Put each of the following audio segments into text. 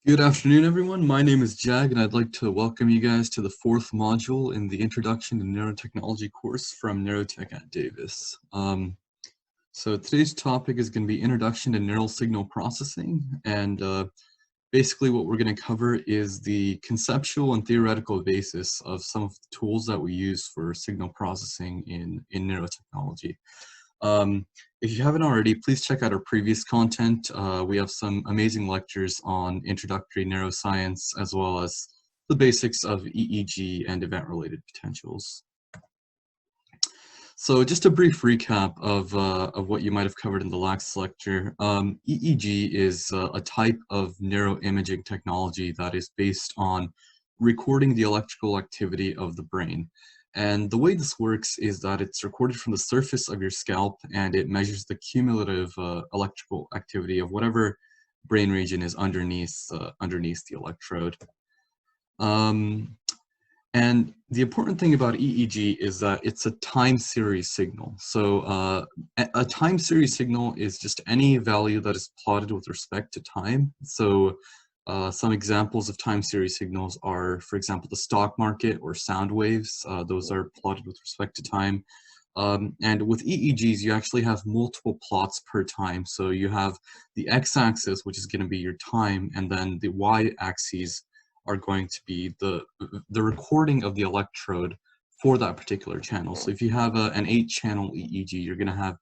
Good afternoon, everyone. My name is Jag, and I'd like to welcome you guys to the fourth module in the Introduction to Neurotechnology course from Neurotech at Davis. So today's topic is going to be Introduction to Neural Signal Processing, and basically what we're going to cover is the conceptual and theoretical basis of some of the tools that we use for signal processing in neurotechnology. If you haven't already, please check out our previous content. We have some amazing lectures on introductory neuroscience, as well as the basics of EEG and event-related potentials. So just a brief recap of what you might have covered in the last lecture. EEG is a type of neuroimaging technology that is based on recording the electrical activity of the brain. And the way this works is that it's recorded from the surface of your scalp, and it measures the cumulative electrical activity of whatever brain region is underneath the electrode. And the important thing about EEG is that it's a time series signal. So a time series signal is just any value that is plotted with respect to time. So some examples of time series signals are, for example, the stock market or sound waves. Those are plotted with respect to time. And with EEGs, you actually have multiple plots per time. So you have the x-axis, which is going to be your time, and then the y-axis are going to be the recording of the electrode for that particular channel. So if you have an 8-channel EEG, you're going to have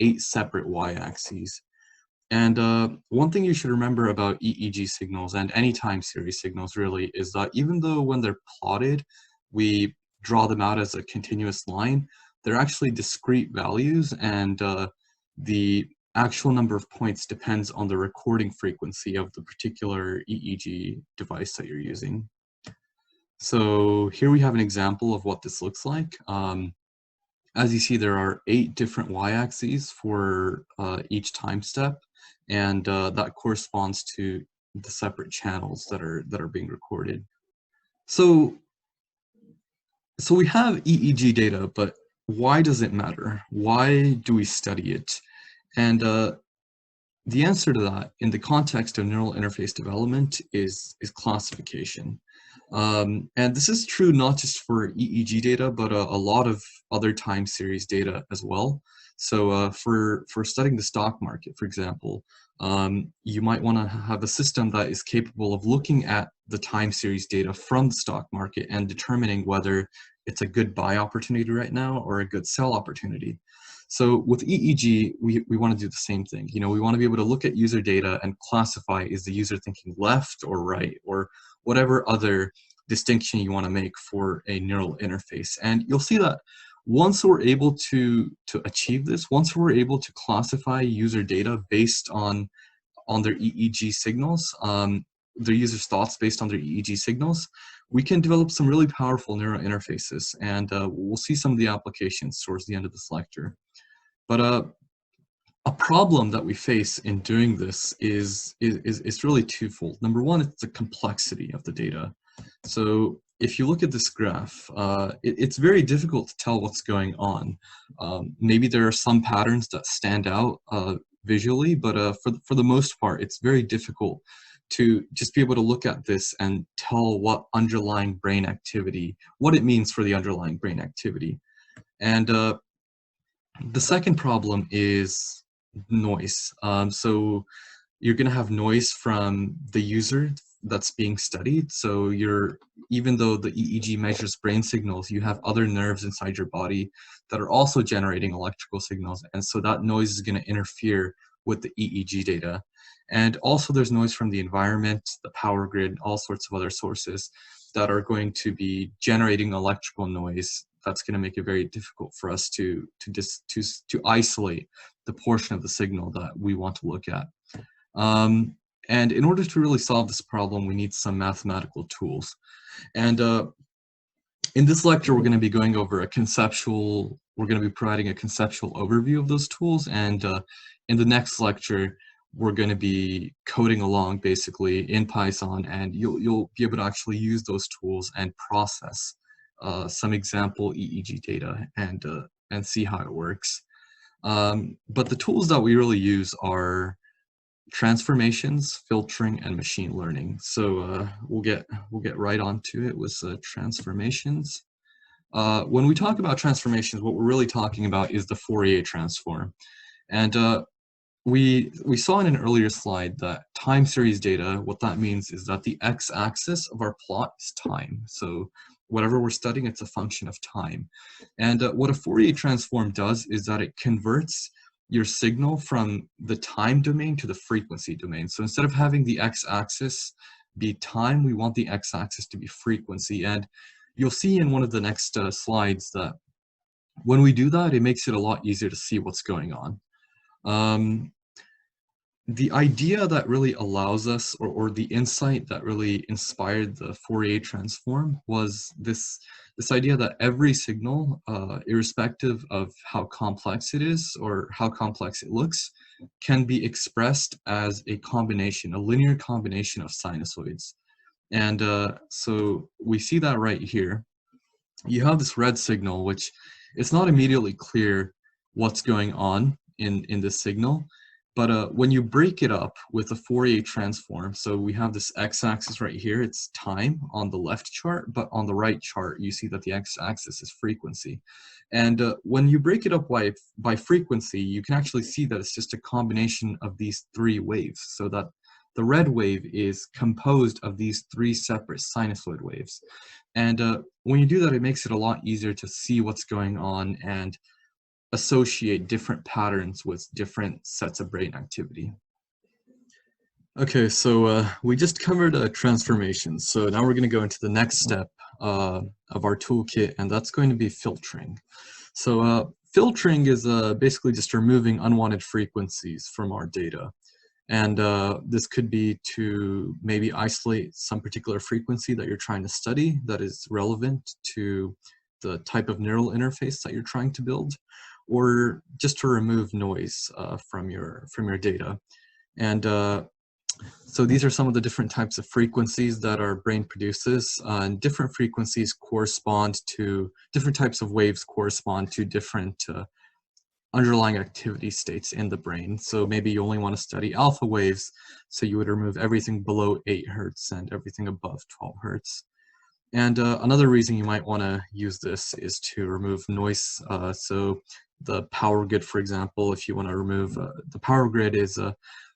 8 separate y-axes. And one thing you should remember about EEG signals and any time series signals really is that even though when they're plotted, we draw them out as a continuous line, they're actually discrete values, and the actual number of points depends on the recording frequency of the particular EEG device that you're using. So here we have an example of what this looks like. As you see, there are 8 different y-axes for each time step, and that corresponds to the separate channels that are being recorded. So we have EEG data, but why does it matter? Why do we study it? And the answer to that, in the context of neural interface development, is classification. And this is true not just for EEG data, but a lot of other time series data as well. So for studying the stock market, for example, you might want to have a system that is capable of looking at the time series data from the stock market and determining whether it's a good buy opportunity right now or a good sell opportunity. So with EEG, we want to do the same thing. You know, we want to be able to look at user data and classify, is the user thinking left or right, or whatever other distinction you want to make for a neural interface. And you'll see that once we're able to achieve this, once we're able to classify user data based on their EEG signals, their users' thoughts based on their EEG signals, we can develop some really powerful neural interfaces, and we'll see some of the applications towards the end of this lecture. But a problem that we face in doing this is really twofold. Number one, it's the complexity of the data. So if you look at this graph, it's very difficult to tell what's going on. Maybe there are some patterns that stand out visually, but for the most part, it's very difficult to just be able to look at this and tell what underlying brain activity, what it means for the underlying brain activity. And the second problem is noise. So you're going to have noise from the user that's being studied. So even though the EEG measures brain signals, you have other nerves inside your body that are also generating electrical signals. And so that noise is going to interfere with the EEG data. And also there's noise from the environment, the power grid, all sorts of other sources that are going to be generating electrical noise. That's going to make it very difficult for us to isolate the portion of the signal that we want to look at. And in order to really solve this problem, we need some mathematical tools. And in this lecture, we're going to be going over we're going to be providing a conceptual overview of those tools. And in the next lecture, we're going to be coding along basically in Python, and you'll be able to actually use those tools and process some example EEG data and see how it works. But the tools that we really use are transformations, filtering, and machine learning. So we'll get right onto it with transformations. When we talk about transformations, what we're really talking about is the Fourier transform. And we saw in an earlier slide that time series data, what that means is that the x-axis of our plot is time. So whatever we're studying, it's a function of time. And what a Fourier transform does is that it converts your signal from the time domain to the frequency domain. So instead of having the x-axis be time, we want the x-axis to be frequency. And you'll see in one of the next slides that when we do that, it makes it a lot easier to see what's going on. The idea that really allows us, or the insight that really inspired the Fourier transform was this idea that every signal, irrespective of how complex it is or how complex it looks, can be expressed as a combination, a linear combination of sinusoids. And so we see that right here. You have this red signal, which it's not immediately clear what's going on in this signal. But when you break it up with a Fourier transform, so we have this x-axis right here, it's time on the left chart, but on the right chart, you see that the x-axis is frequency. And when you break it up by frequency, you can actually see that it's just a combination of these three waves, so that the red wave is composed of these three separate sinusoid waves. And when you do that, it makes it a lot easier to see what's going on and associate different patterns with different sets of brain activity. Okay, so we just covered transformations. So now we're going to go into the next step of our toolkit, and that's going to be filtering. So filtering is basically just removing unwanted frequencies from our data. And this could be to maybe isolate some particular frequency that you're trying to study that is relevant to the type of neural interface that you're trying to build, or just to remove noise from your data. And so these are some of the different types of frequencies that our brain produces, and different frequencies correspond to, different types of waves correspond to different underlying activity states in the brain. So maybe you only want to study alpha waves, so you would remove everything below 8 hertz and everything above 12 hertz. And another reason you might want to use this is to remove noise. So the power grid, for example, if you want to remove, the power grid is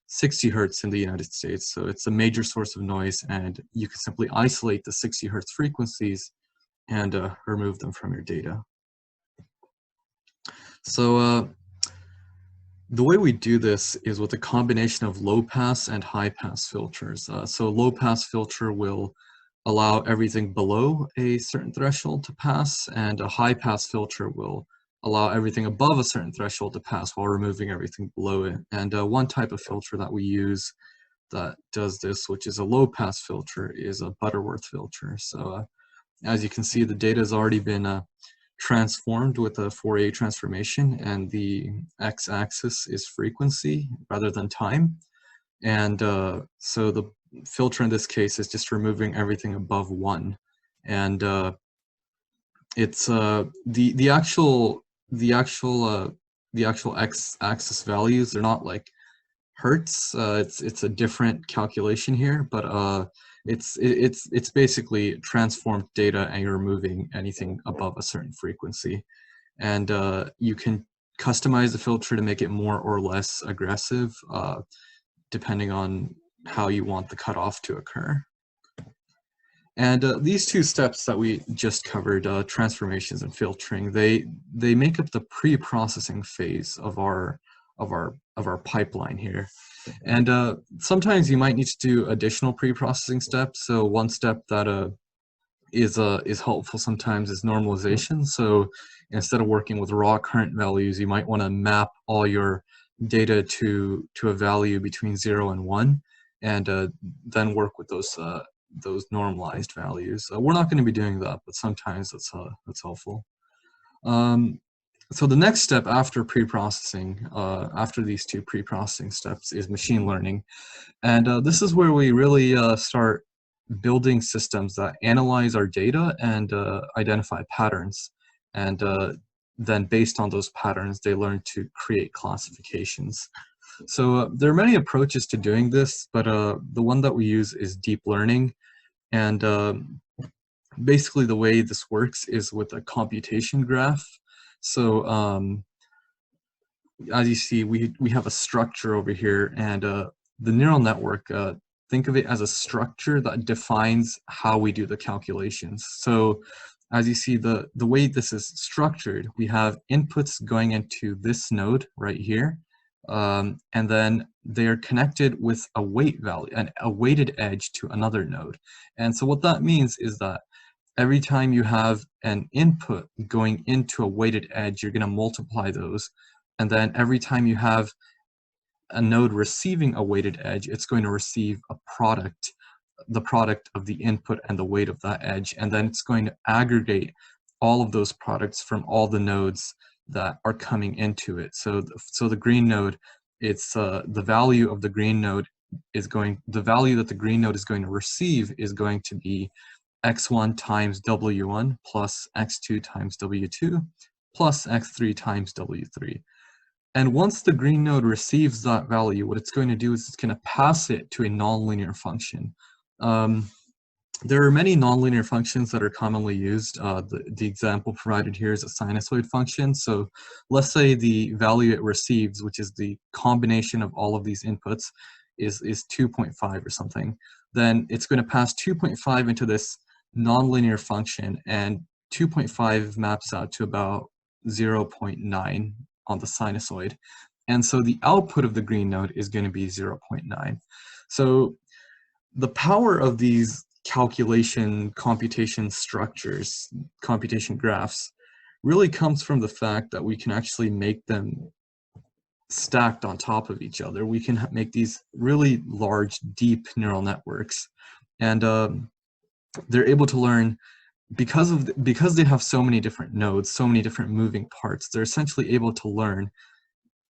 60 hertz in the United States. So it's a major source of noise, and you can simply isolate the 60 hertz frequencies and remove them from your data. So the way we do this is with a combination of low pass and high pass filters. So low pass filter will allow everything below a certain threshold to pass, and a high pass filter will allow everything above a certain threshold to pass while removing everything below it. And one type of filter that we use that does this, which is a low pass filter, is a Butterworth filter. So as you can see, the data has already been transformed with a Fourier transformation, and the x-axis is frequency rather than time. And so the filter in this case is just removing everything above 1. And it's the actual x-axis values, they're not like hertz. It's a different calculation here, but it's basically transformed data, and you're removing anything above a certain frequency. And you can customize the filter to make it more or less aggressive, depending on how you want the cutoff to occur. And these two steps that we just covered, transformations and filtering, they make up the pre-processing phase of our pipeline here. And sometimes you might need to do additional pre-processing steps. So one step that is helpful sometimes is normalization. So instead of working with raw current values, you might want to map all your data to a value between 0 and 1, and then work with those normalized values. We're not going to be doing that, but sometimes that's helpful. So the next step after pre-processing, after these two pre-processing steps, is machine learning. And this is where we really start building systems that analyze our data and identify patterns. And then based on those patterns, they learn to create classifications. So there are many approaches to doing this, but the one that we use is deep learning. And basically the way this works is with a computation graph. So as you see, we have a structure over here, and the neural network, think of it as a structure that defines how we do the calculations. So as you see, the way this is structured, we have inputs going into this node right here, and then they are connected with a weight value, and a weighted edge to another node. And so what that means is that every time you have an input going into a weighted edge, you're going to multiply those. And then every time you have a node receiving a weighted edge, it's going to receive a product, the product of the input and the weight of that edge. And then it's going to aggregate all of those products from all the nodes that are coming into it. So the green node, it's the value of the green node is going, the value that the green node is going to receive is going to be x1 times w1 plus x2 times w2 plus x3 times w3. And once the green node receives that value, what it's going to do is it's going to pass it to a nonlinear function. There are many nonlinear functions that are commonly used. The example provided here is a sinusoid function. So let's say the value it receives, which is the combination of all of these inputs, is 2.5 or something. Then it's going to pass 2.5 into this nonlinear function, and 2.5 maps out to about 0.9 on the sinusoid. And so the output of the green node is going to be 0.9. So the power of these computation structures, computation graphs, really comes from the fact that we can actually make them stacked on top of each other. We can make these really large, deep neural networks. And they're able to learn because they have so many different nodes, so many different moving parts. They're essentially able to learn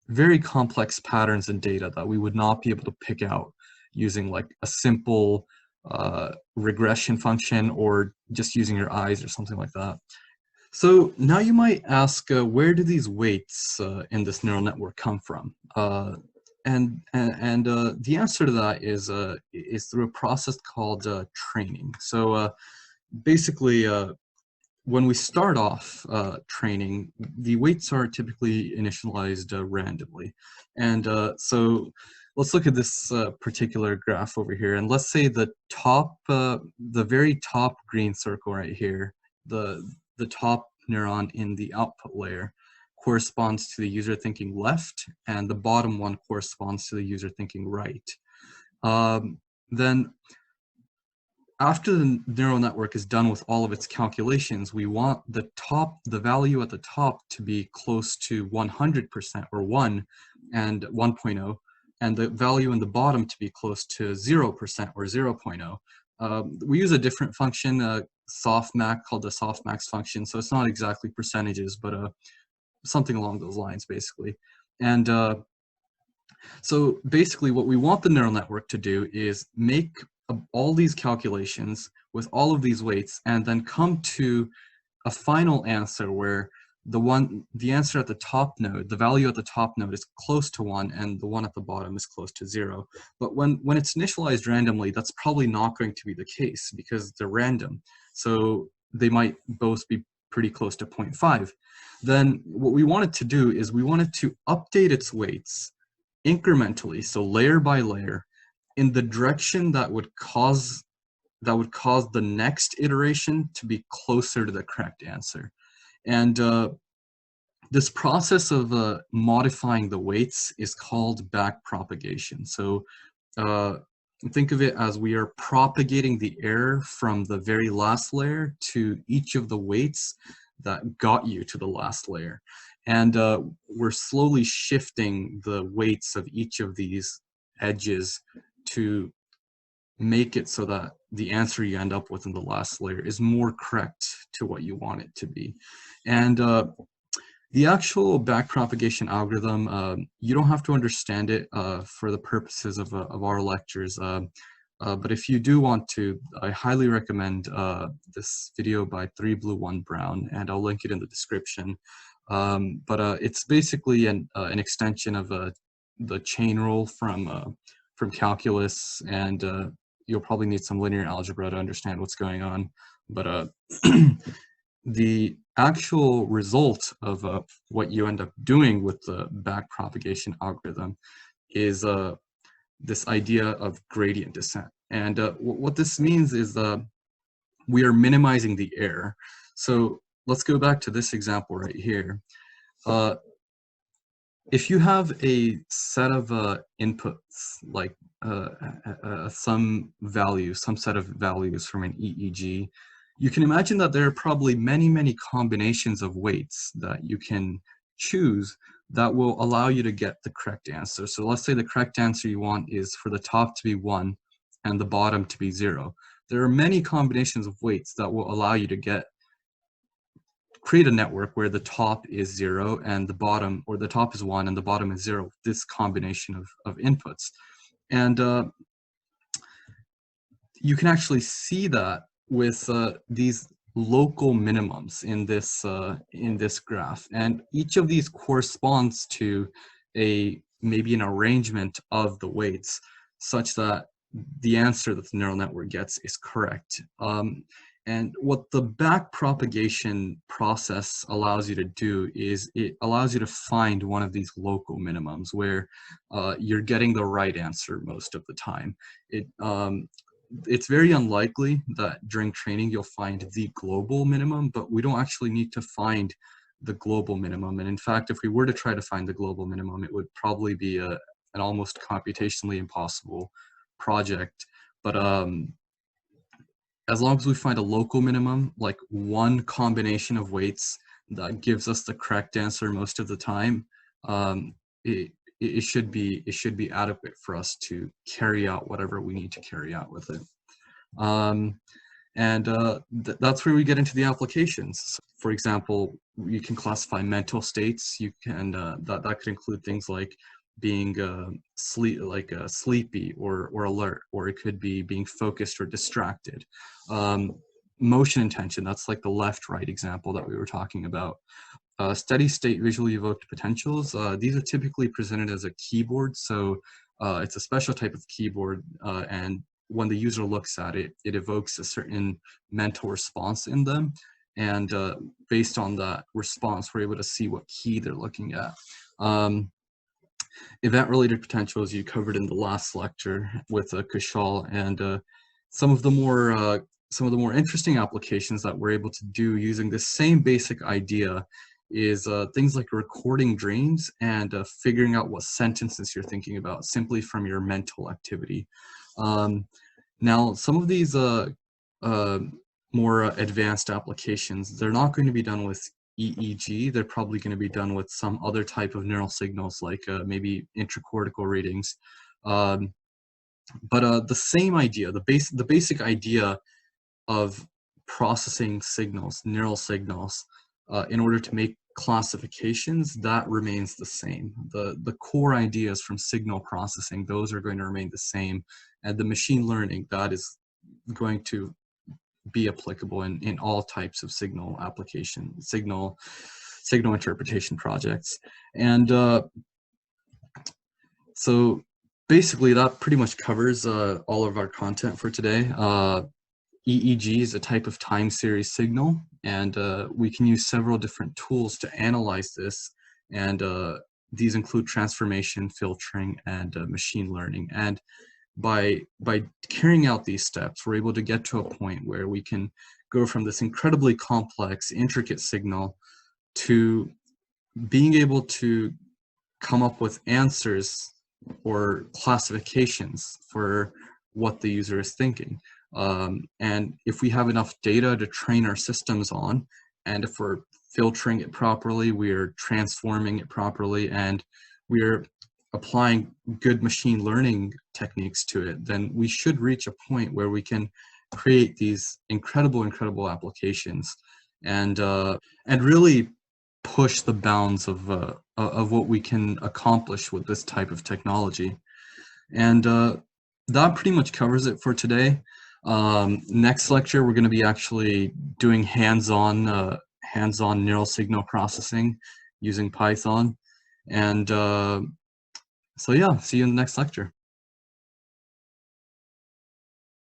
very complex patterns in data that we would not be able to pick out using like a simple regression function or just using your eyes or something like that. So now you might ask, where do these weights in this neural network come from? And the answer to that is through a process called training. So basically, when we start off training, the weights are typically initialized randomly. And so let's look at this particular graph over here. And let's say the very top green circle right here, the top neuron in the output layer corresponds to the user thinking left, and the bottom one corresponds to the user thinking right. Then after the neural network is done with all of its calculations, we want the value at the top to be close to 100% or 1 and 1.0, and the value in the bottom to be close to 0% or 0.0. We use a different function, softmax, called the softmax function, so it's not exactly percentages, but something along those lines, basically. And so basically what we want the neural network to do is make all these calculations with all of these weights and then come to a final answer where the answer at the top node, the value at the top node is close to 1 and the one at the bottom is close to 0. But when it's initialized randomly, that's probably not going to be the case because they're random. So they might both be pretty close to 0.5. Then what we wanted to do is we wanted to update its weights incrementally, so layer by layer, in the direction that would cause the next iteration to be closer to the correct answer. And this process of modifying the weights is called backpropagation. So think of it as we are propagating the error from the very last layer to each of the weights that got you to the last layer. And we're slowly shifting the weights of each of these edges to make it so that the answer you end up with in the last layer is more correct to what you want it to be. And the actual backpropagation algorithm, you don't have to understand it for the purposes of our lectures. But if you do want to, I highly recommend this video by 3 Blue 1 Brown, and I'll link it in the description. But it's basically an extension of the chain rule from calculus, and you'll probably need some linear algebra to understand what's going on. But the actual result of what you end up doing with the backpropagation algorithm is this idea of gradient descent. And what this means is we are minimizing the error. So let's go back to this example right here. If you have a set of inputs, like some set of values from an EEG, you can imagine that there are probably many, many combinations of weights that you can choose that will allow you to get the correct answer. So let's say the correct answer you want is for the top to be 1 and the bottom to be 0. There are many combinations of weights that will allow you to create a network where the top is 0 and the bottom, or the top is 1 and the bottom is 0, this combination of inputs. And you can actually see that with these local minimums in this graph. And each of these corresponds to maybe an arrangement of the weights such that the answer that the neural network gets is correct. And what the backpropagation process allows you to do is it allows you to find one of these local minimums where you're getting the right answer most of the time. It's very unlikely that during training you'll find the global minimum, but we don't actually need to find the global minimum. And in fact, if we were to try to find the global minimum, it would probably be an almost computationally impossible project. But as long as we find a local minimum, like one combination of weights that gives us the correct answer most of the time, it should be adequate for us to carry out whatever we need to carry out with it. That's where we get into the applications. For example, you can classify mental states. You can that could include things like being sleepy or alert, or it could be being focused or distracted. Motion intention, that's like the left-right example that we were talking about. Steady state visually evoked potentials, these are typically presented as a keyboard. So it's a special type of keyboard, and when the user looks at it, it evokes a certain mental response in them. And based on that response, we're able to see what key they're looking at. Event-related potentials you covered in the last lecture with Kushal, and some of the more interesting applications that we're able to do using the same basic idea is things like recording dreams and figuring out what sentences you're thinking about simply from your mental activity. Now, some of these more advanced applications, they're not going to be done with EEG. They're probably going to be done with some other type of neural signals, like maybe intracortical readings. But the same idea, the basic idea of processing signals, neural signals, in order to make classifications, that remains the same. The core ideas from signal processing, those are going to remain the same. And the machine learning, that is going to be applicable in all types of signal application, signal interpretation projects. And so basically that pretty much covers all of our content for today. EEG is a type of time series signal, and we can use several different tools to analyze this. And these include transformation, filtering, and machine learning. And by carrying out these steps, we're able to get to a point where we can go from this incredibly complex, intricate signal to being able to come up with answers or classifications for what the user is thinking. And if we have enough data to train our systems on, and if we're filtering it properly, we're transforming it properly, and we're applying good machine learning techniques to it, then we should reach a point where we can create these incredible applications and really push the bounds of what we can accomplish with this type of technology. And that pretty much covers it for today. Next lecture, we're going to be actually doing hands-on neural signal processing using Python. And So yeah, see you in the next lecture.